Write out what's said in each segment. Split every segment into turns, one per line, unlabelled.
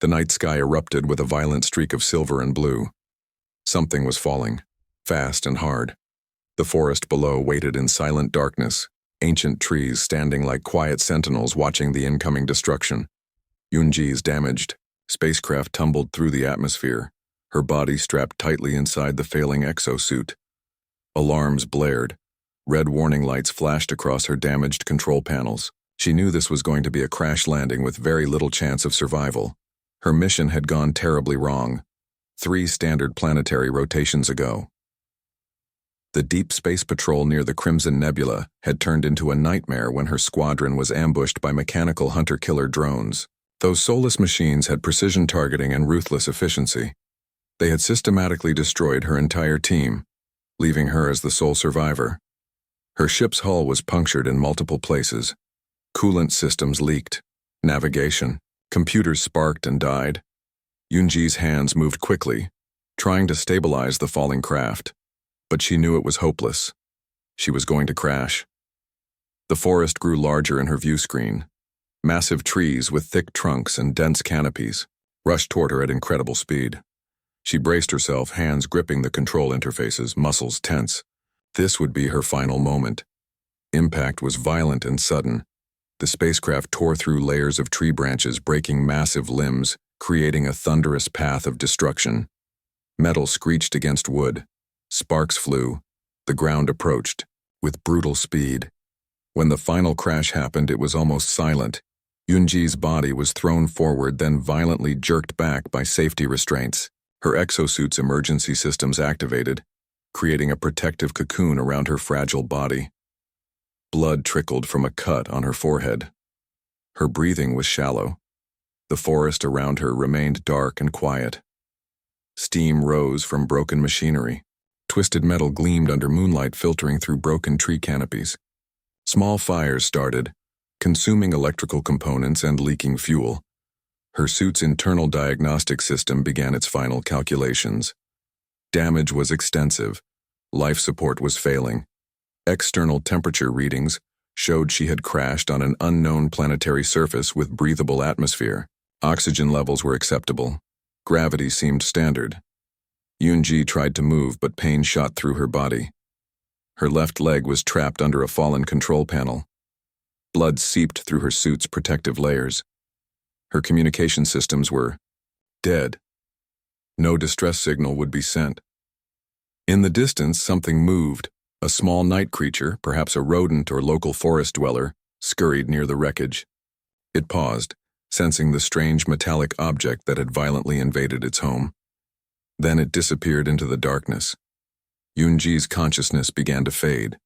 The night sky erupted with a violent streak of silver and blue. Something was falling, fast and hard. The forest below waited in silent darkness, ancient trees standing like quiet sentinels watching the incoming destruction. Yunji's damaged spacecraft tumbled through the atmosphere, her body strapped tightly inside the failing exosuit. Alarms blared. Red warning lights flashed across her damaged control panels. She knew this was going to be a crash landing with very little chance of survival. Her mission had gone terribly wrong, 3 standard planetary rotations ago. The Deep Space Patrol near the Crimson Nebula had turned into a nightmare when her squadron was ambushed by mechanical hunter-killer drones. Those soulless machines had precision targeting and ruthless efficiency. They had systematically destroyed her entire team, leaving her as the sole survivor. Her ship's hull was punctured in multiple places. Coolant systems leaked. Navigation. Computers sparked and died. Yunji's hands moved quickly, trying to stabilize the falling craft. But she knew it was hopeless. She was going to crash. The forest grew larger in her view screen. Massive trees with thick trunks and dense canopies rushed toward her at incredible speed. She braced herself, hands gripping the control interfaces, muscles tense. This would be her final moment. Impact was violent and sudden. The spacecraft tore through layers of tree branches, breaking massive limbs, creating a thunderous path of destruction. Metal screeched against wood. Sparks flew. The ground approached, with brutal speed. When the final crash happened, it was almost silent. Yunji's body was thrown forward, then violently jerked back by safety restraints. Her exosuit's emergency systems activated, creating a protective cocoon around her fragile body. Blood trickled from a cut on her forehead. Her breathing was shallow. The forest around her remained dark and quiet. Steam rose from broken machinery. Twisted metal gleamed under moonlight filtering through broken tree canopies. Small fires started, consuming electrical components and leaking fuel. Her suit's internal diagnostic system began its final calculations. Damage was extensive. Life support was failing. External temperature readings showed she had crashed on an unknown planetary surface with breathable atmosphere. Oxygen levels were acceptable. Gravity seemed standard. Yunji tried to move, but pain shot through her body. Her left leg was trapped under a fallen control panel. Blood seeped through her suit's protective layers. Her communication systems were dead. No distress signal would be sent. In the distance, something moved. A small night creature, perhaps a rodent or local forest dweller, scurried near the wreckage. It paused, sensing the strange metallic object that had violently invaded its home. Then it disappeared into the darkness. Yunji's consciousness began to fade.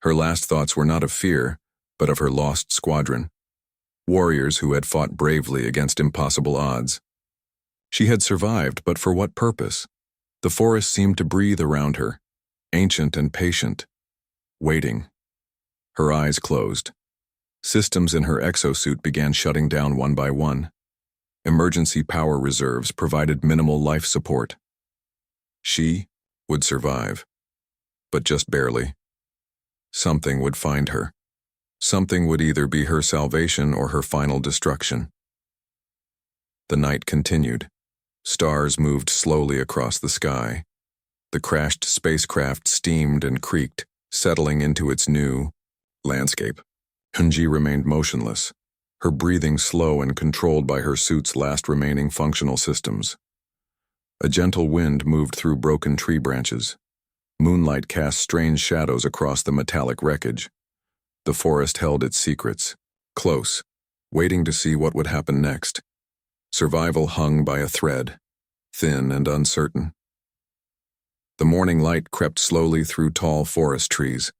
Her last thoughts were not of fear, but of her lost squadron. Warriors who had fought bravely against impossible odds. She had survived, but for what purpose? The forest seemed to breathe around her, ancient and patient, waiting. Her eyes closed. Systems in her exosuit began shutting down one by one. Emergency power reserves provided minimal life support. She would survive, but just barely. Something would find her. Something would either be her salvation or her final destruction. The night continued. Stars moved slowly across the sky. The crashed spacecraft steamed and creaked, settling into its new landscape. Yunji remained motionless, her breathing slow and controlled by her suit's last remaining functional systems. A gentle wind moved through broken tree branches. Moonlight cast strange shadows across the metallic wreckage. The forest held its secrets, close, waiting to see what would happen next. Survival hung by a thread, thin and uncertain. The morning light crept slowly through tall forest trees.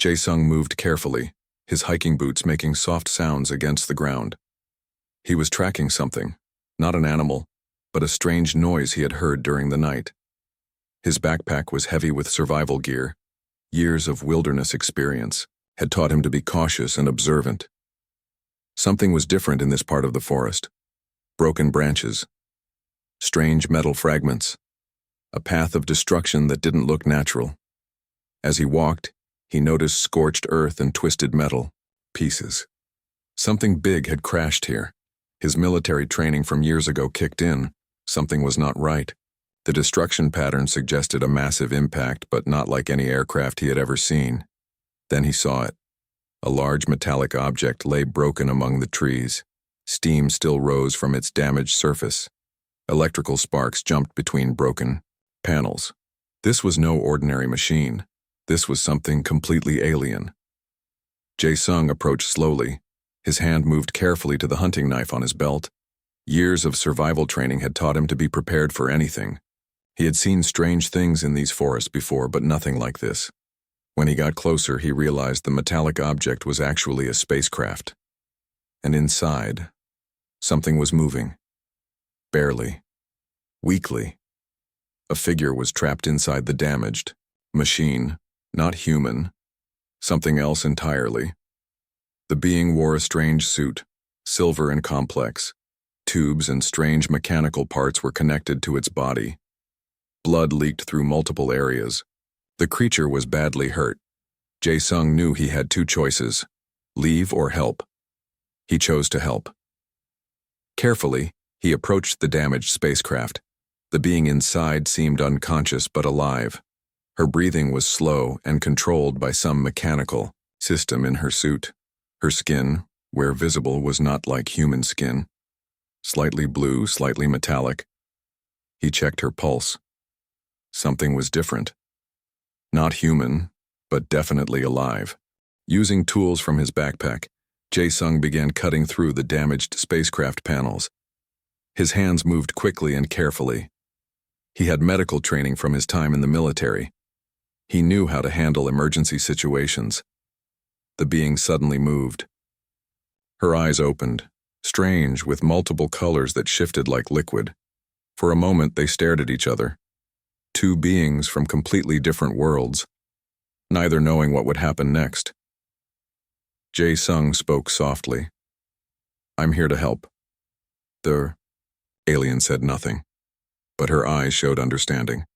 Jae-sung moved carefully, his hiking boots making soft sounds against the ground. He was tracking something, not an animal, but a strange noise he had heard during the night. His backpack was heavy with survival gear. Years of wilderness experience had taught him to be cautious and observant. Something was different in this part of the forest. Broken branches, strange metal fragments, a path of destruction that didn't look natural. As he walked, he noticed scorched earth and twisted metal pieces. Something big had crashed here. His military training from years ago kicked in. Something was not right. The destruction pattern suggested a massive impact, but not like any aircraft he had ever seen. Then he saw it. A large metallic object lay broken among the trees. Steam still rose from its damaged surface. Electrical sparks jumped between broken panels. This was no ordinary machine. This was something completely alien. Jae-sung approached slowly. His hand moved carefully to the hunting knife on his belt. Years of survival training had taught him to be prepared for anything. He had seen strange things in these forests before, but nothing like this. When he got closer, he realized the metallic object was actually a spacecraft. And inside, something was moving. Barely. Weakly. A figure was trapped inside the damaged machine, not human, something else entirely. The being wore a strange suit, silver and complex. Tubes and strange mechanical parts were connected to its body. Blood leaked through multiple areas. The creature was badly hurt. Jae-sung knew he had two choices: leave or help. He chose to help. Carefully, he approached the damaged spacecraft. The being inside seemed unconscious but alive. Her breathing was slow and controlled by some mechanical system in her suit. Her skin, where visible, was not like human skin. Slightly blue, slightly metallic. He checked her pulse. Something was different. Not human, but definitely alive. Using tools from his backpack, Jae-sung began cutting through the damaged spacecraft panels. His hands moved quickly and carefully. He had medical training from his time in the military. He knew how to handle emergency situations. The being suddenly moved. Her eyes opened, strange, with multiple colors that shifted like liquid. For a moment, they stared at each other. Two beings from completely different worlds, neither knowing what would happen next. Jae-sung spoke softly. "I'm here to help." The alien said nothing, but her eyes showed understanding.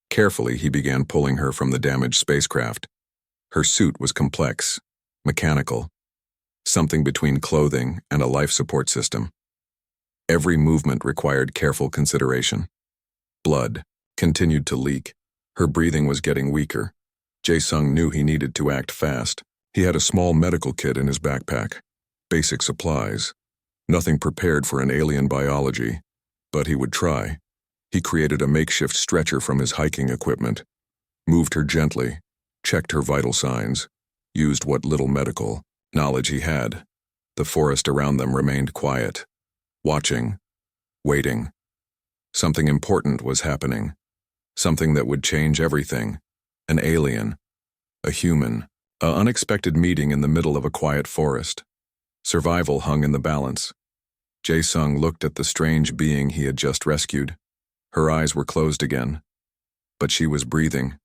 Carefully, he began pulling her from the damaged spacecraft. Her suit was complex, mechanical, something between clothing and a life support system. Every movement required careful consideration. Blood continued to leak. Her breathing was getting weaker. Jae-sung knew he needed to act fast. He had a small medical kit in his backpack. Basic supplies. Nothing prepared for an alien biology, but he would try. He created a makeshift stretcher from his hiking equipment, moved her gently, checked her vital signs, used what little medical knowledge he had. The forest around them remained quiet, watching, waiting. Something important was happening. Something that would change everything. An alien. A human. An unexpected meeting in the middle of a quiet forest. Survival hung in the balance. Jae-sung looked at the strange being he had just rescued. Her eyes were closed again. But she was breathing.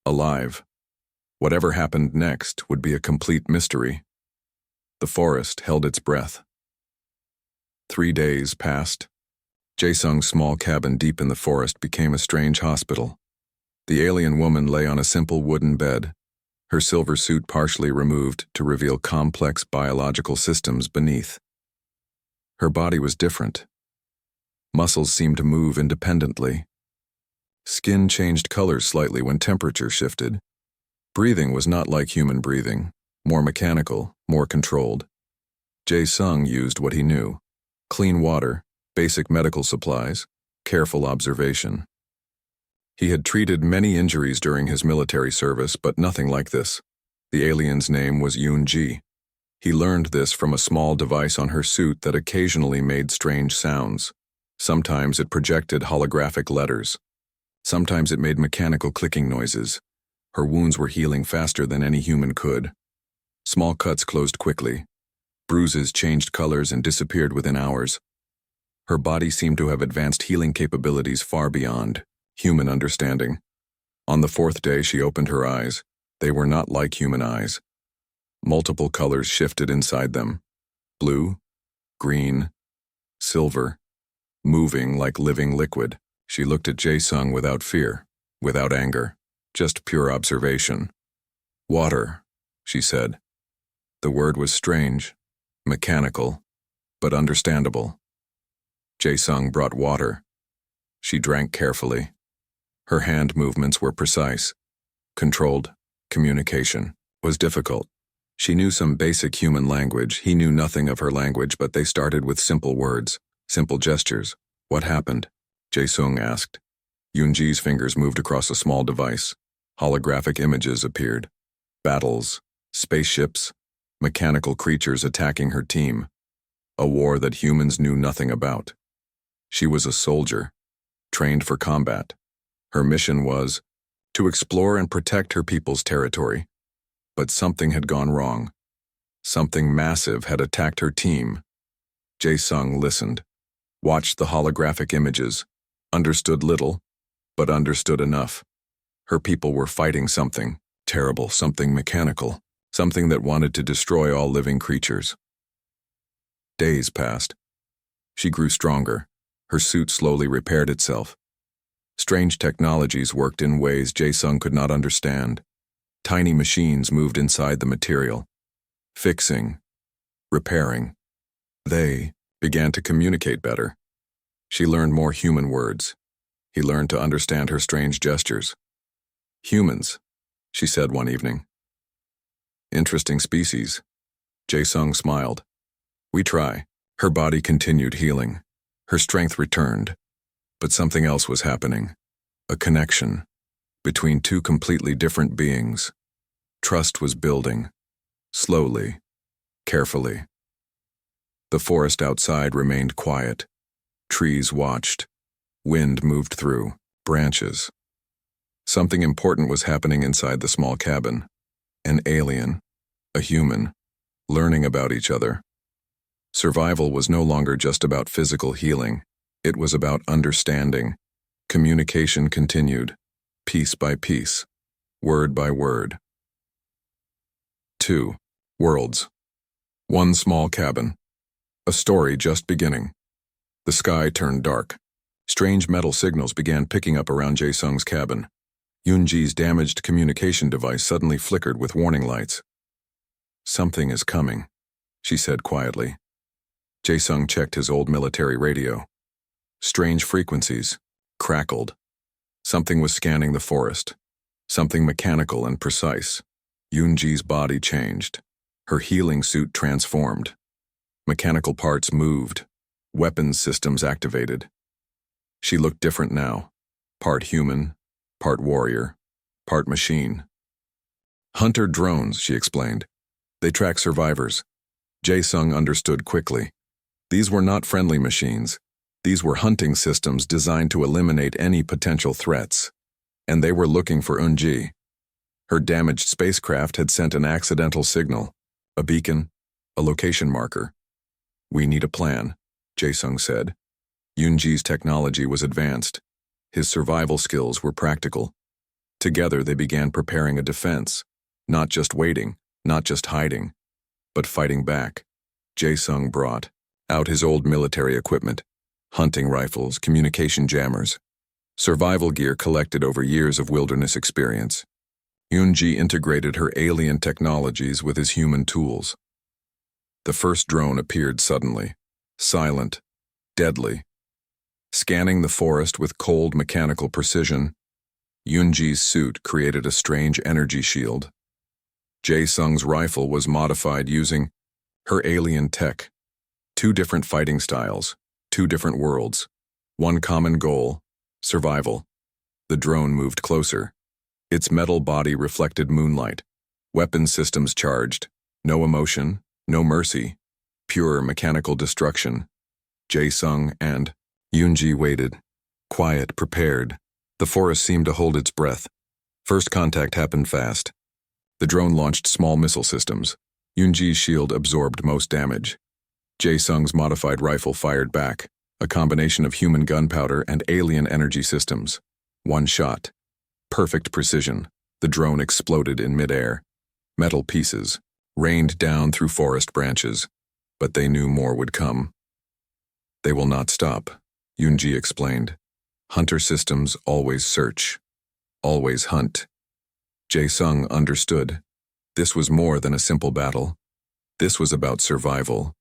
Alive. Whatever happened next would be a complete mystery. The forest held its breath. 3 days passed. Jae-sung's small cabin deep in the forest became a strange hospital. The alien woman lay on a simple wooden bed, her silver suit partially removed to reveal complex biological systems beneath. Her body was different. Muscles seemed to move independently. Skin changed colors slightly when temperature shifted. Breathing was not like human breathing, more mechanical, more controlled. Jae-sung used what he knew: clean water, basic medical supplies, careful observation. He had treated many injuries during his military service, but nothing like this. The alien's name was Yoon-ji. He learned this from a small device on her suit that occasionally made strange sounds. Sometimes it projected holographic letters. Sometimes it made mechanical clicking noises. Her wounds were healing faster than any human could. Small cuts closed quickly. Bruises changed colors and disappeared within hours. Her body seemed to have advanced healing capabilities far beyond human understanding. On the 4th day, she opened her eyes. They were not like human eyes. Multiple colors shifted inside them. Blue, green, silver, moving like living liquid. She looked at Jae-sung without fear, without anger, just pure observation. "Water," she said. The word was strange, mechanical, but understandable. Jae-sung brought water. She drank carefully. Her hand movements were precise. Controlled. Communication was difficult. She knew some basic human language. He knew nothing of her language, but they started with simple words, simple gestures. What happened? Jae-sung asked. Yoonji's fingers moved across a small device. Holographic images appeared. Battles, spaceships, mechanical creatures attacking her team. A war that humans knew nothing about. She was a soldier, trained for combat. Her mission was to explore and protect her people's territory. But something had gone wrong. Something massive had attacked her team. Jae-sung listened, watched the holographic images, understood little, but understood enough. Her people were fighting something terrible, something mechanical, something that wanted to destroy all living creatures. Days passed. She grew stronger. Her suit slowly repaired itself. Strange technologies worked in ways Jae-sung could not understand. Tiny machines moved inside the material, fixing, repairing. They began to communicate better. She learned more human words. He learned to understand her strange gestures. Humans, she said one evening. Interesting species. Jae-sung smiled. We try. Her body continued healing. Her strength returned. But something else was happening. A connection between two completely different beings. Trust was building. Slowly. Carefully. The forest outside remained quiet. Trees watched. Wind moved through. Branches. Something important was happening inside the small cabin. An alien. A human. Learning about each other. Survival was no longer just about physical healing. It was about understanding. Communication continued, piece by piece, word by word. 2. Worlds. One small cabin. A story just beginning. The sky turned dark. Strange metal signals began picking up around Jae-sung's cabin. Yoonji's damaged communication device suddenly flickered with warning lights. Something is coming, she said quietly. Jae-sung checked his old military radio. Strange frequencies crackled. Something was scanning the forest. Something mechanical and precise. Yoonji's body changed. Her healing suit transformed. Mechanical parts moved. Weapons systems activated. She looked different now. Part human, part warrior, part machine. Hunter drones, she explained. They track survivors. Jae-sung understood quickly. These were not friendly machines. These were hunting systems designed to eliminate any potential threats. And they were looking for Eunji. Her damaged spacecraft had sent an accidental signal, a beacon, a location marker. We need a plan, Jae-sung said. Yoonji's technology was advanced. His survival skills were practical. Together they began preparing a defense, not just waiting, not just hiding, but fighting back. Jae-sung brought out his old military equipment, hunting rifles, communication jammers, survival gear collected over years of wilderness experience. Yoonji integrated her alien technologies with his human tools. The first drone appeared suddenly, silent, deadly. Scanning the forest with cold mechanical precision, Yoonji's suit created a strange energy shield. Jae-sung's rifle was modified using her alien tech. 2 different fighting styles, 2 different worlds, one common goal, survival. The drone moved closer. Its metal body reflected moonlight. Weapon systems charged. No emotion, no mercy. Pure mechanical destruction. Jae-sung and Yoonji waited. Quiet, prepared. The forest seemed to hold its breath. First contact happened fast. The drone launched small missile systems. Yoonji's shield absorbed most damage. Jae-sung's modified rifle fired back, a combination of human gunpowder and alien energy systems. One shot. Perfect precision. The drone exploded in midair. Metal pieces rained down through forest branches, but they knew more would come. They will not stop, Yoonji explained. Hunter systems always search, always hunt. Jae-sung understood. This was more than a simple battle. This was about survival.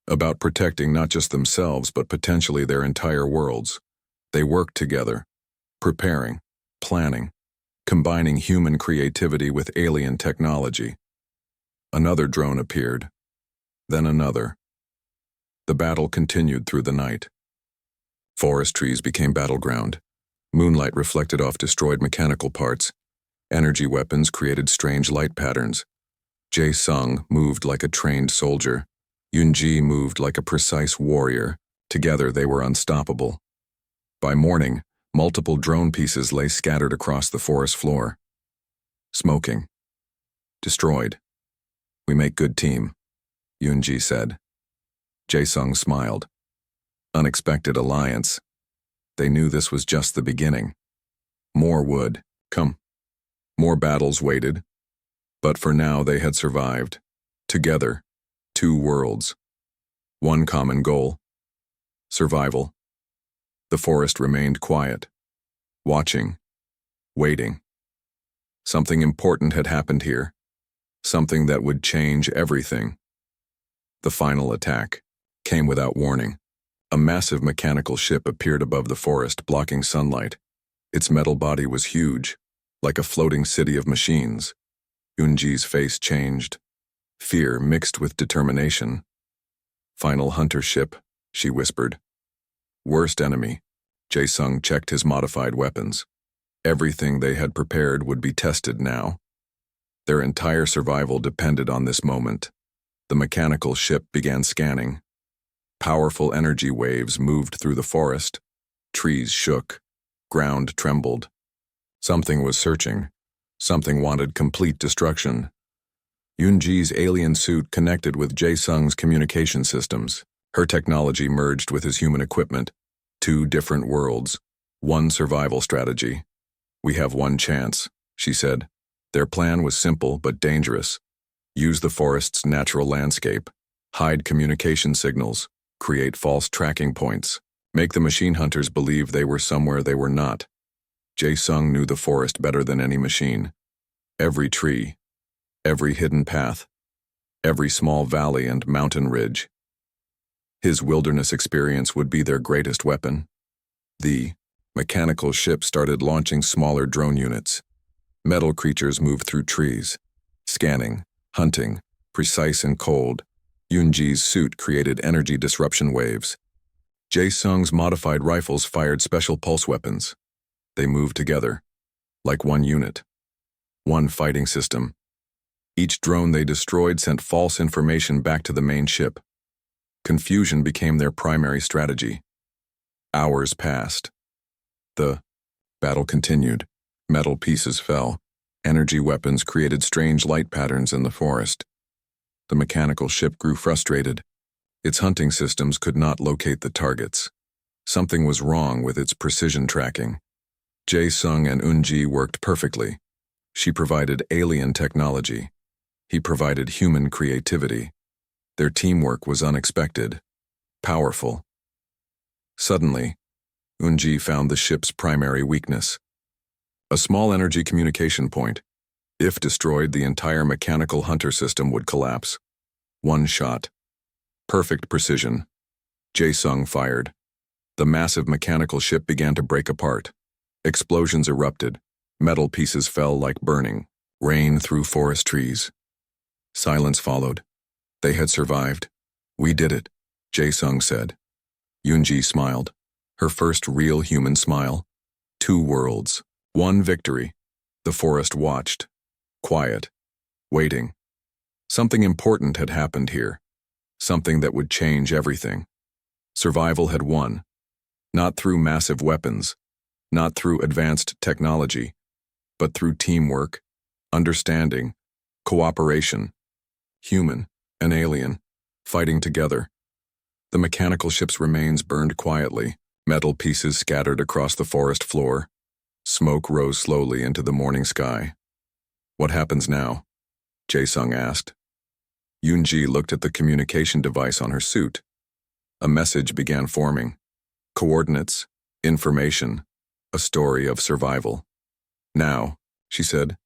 about protecting not just themselves but potentially their entire worlds. They worked together, preparing, planning, combining human creativity with alien technology. Another drone appeared, then another. The battle continued through the night. Forest trees became battleground. Moonlight reflected off destroyed mechanical parts. Energy weapons created strange light patterns. Jae-sung moved like a trained soldier. Yoon-ji moved like a precise warrior. Together they were unstoppable. By morning, multiple drone pieces lay scattered across the forest floor. Smoking. Destroyed. "We make good team," Yoon-ji said. Jae-sung smiled. Unexpected alliance. They knew this was just the beginning. More would come. More battles waited. But for now they had survived. Together. Two worlds. One common goal. Survival. The forest remained quiet. Watching. Waiting. Something important had happened here. Something that would change everything. The final attack came without warning. A massive mechanical ship appeared above the forest, blocking sunlight. Its metal body was huge, like a floating city of machines. Yoon-ji's face changed. Fear mixed with determination. "Final hunter ship," she whispered. "Worst enemy." Jae-sung checked his modified weapons. Everything they had prepared would be tested now. Their entire survival depended on this moment. The mechanical ship began scanning. Powerful energy waves moved through the forest. Trees shook. Ground trembled. Something was searching. Something wanted complete destruction. Yoon-ji's alien suit connected with Jae-sung's communication systems. Her technology merged with his human equipment. Two different worlds. One survival strategy. "We have one chance," she said. Their plan was simple but dangerous. Use the forest's natural landscape. Hide communication signals. Create false tracking points. Make the machine hunters believe they were somewhere they were not. Jae-sung knew the forest better than any machine. Every tree. Every hidden path. Every small valley and mountain ridge. His wilderness experience would be their greatest weapon. The mechanical ship started launching smaller drone units. Metal creatures moved through trees. Scanning, hunting, precise and cold. Yoon-ji's suit created energy disruption waves. Jae-sung's modified rifles fired special pulse weapons. They moved together, like one unit. One fighting system. Each drone they destroyed sent false information back to the main ship. Confusion became their primary strategy. Hours passed. The battle continued. Metal pieces fell. Energy weapons created strange light patterns in the forest. The mechanical ship grew frustrated. Its hunting systems could not locate the targets. Something was wrong with its precision tracking. Jae-sung and Yoon-ji worked perfectly. She provided alien technology. He provided human creativity. Their teamwork was unexpected, powerful. Suddenly, Yoon-ji found the ship's primary weakness. A small energy communication point. If destroyed, the entire mechanical hunter system would collapse. One shot. Perfect precision. Jae-sung fired. The massive mechanical ship began to break apart. Explosions erupted. Metal pieces fell like burning rain through forest trees. Silence followed. They had survived. "We did it," Jae-sung said. Yoon-ji smiled. Her first real human smile. Two worlds. One victory. The forest watched. Quiet. Waiting. Something important had happened here. Something that would change everything. Survival had won. Not through massive weapons. Not through advanced technology. But through teamwork, understanding, cooperation. Human and alien, fighting together. The mechanical ship's remains burned quietly. Metal pieces scattered across the forest floor. Smoke rose slowly into the morning sky. "What happens now?" Jae-sung asked. Yoon-ji looked at the communication device on her suit. A message began forming. Coordinates, information, a story of survival. "Now," she said,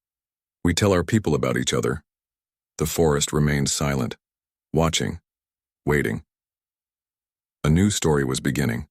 "we tell our people about each other." The forest remained silent, watching, waiting. A new story was beginning.